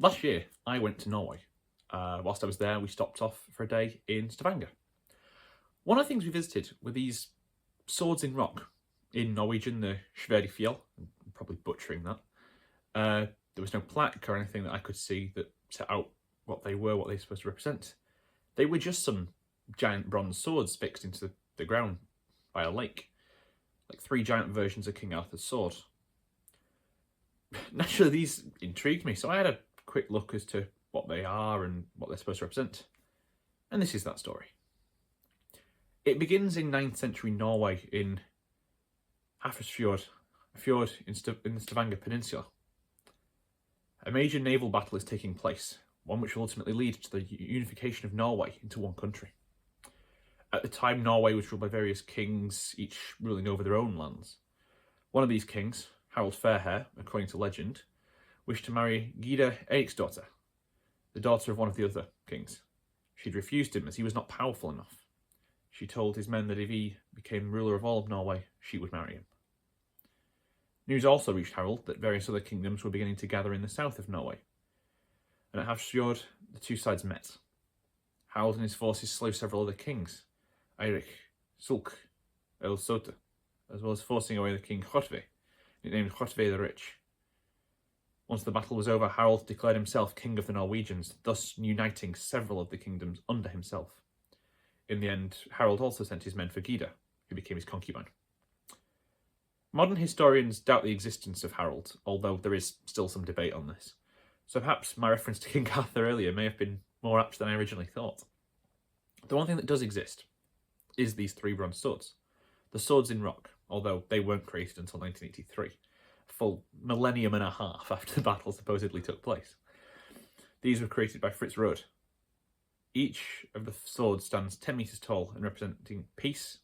Last year, I went to Norway. Whilst I was there, we stopped off for a day in Stavanger. One of the things we visited were these swords in rock. In Norwegian, the Fjell. I'm probably butchering that. There was no plaque or anything that I could see that set out what they were, what they were supposed to represent. They were just some giant bronze swords fixed into the ground by a lake. Like 3 giant versions of King Arthur's sword. Naturally, these intrigued me, so I had a quick look as to what they are and what they're supposed to represent. And this is that story. It begins in 9th century Norway in Hafrsfjord, a fjord in the Stavanger Peninsula. A major naval battle is taking place, one which will ultimately lead to the unification of Norway into one country. At the time, Norway was ruled by various kings, each ruling over their own lands. One of these kings, Harald Fairhair, according to legend, wished to marry Gyda Eiríksdóttir, the daughter of one of the other kings. She'd refused him as he was not powerful enough. She told his men that if he became ruler of all of Norway, she would marry him. News also reached Harald that various other kingdoms were beginning to gather in the south of Norway. And at Hafrsfjord, the two sides met. Harald and his forces slew several other kings, Eirik, Sulk, Elsota, as well as forcing away the king Hrotve, nicknamed Hrotve the Rich. Once the battle was over, Harald declared himself king of the Norwegians, thus uniting several of the kingdoms under himself. In the end, Harald also sent his men for Gyda, who became his concubine. Modern historians doubt the existence of Harald, although there is still some debate on this. So perhaps my reference to King Arthur earlier may have been more apt than I originally thought. The one thing that does exist is these 3 bronze swords. The swords in rock, although they weren't created until 1983, a full millennium and a half after the battle supposedly took place. These were created by Fritz Rode. Each of the swords stands 10 metres tall and representing peace,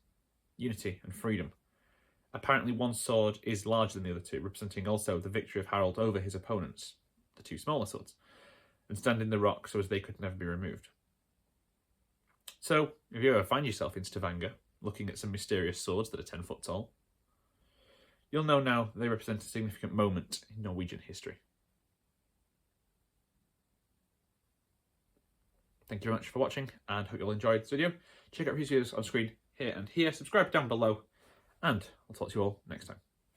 unity and freedom. Apparently one sword is larger than the other 2, representing also the victory of Harald over his opponents, the 2 smaller swords, and stand in the rock so as they could never be removed. So, if you ever find yourself in Stavanger, looking at some mysterious swords that are 10 foot tall, you'll know now they represent a significant moment in Norwegian history. Thank you very much for watching, and hope you'll enjoy this video. Check out previous videos on screen here and here, subscribe down below, and I'll talk to you all next time.